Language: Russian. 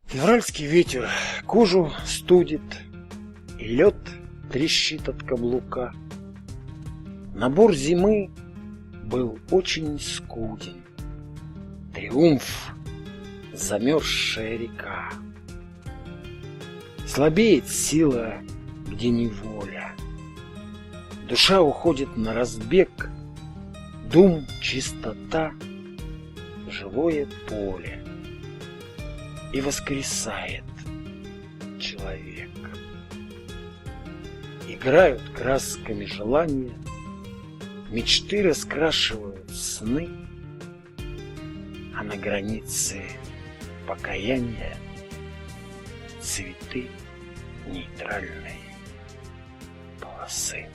Февральский ветер кожу студит, и лед трещит от каблука. Набор зимы был очень скуден. Триумф — замерзшая река. Слабеет сила, где неволя. Душа уходит на разбег. Дум, чистота, живое поле. И воскресает человек. Играют красками желания, мечты раскрашивают сны, а на границе покаяния цветы нейтральной полосы.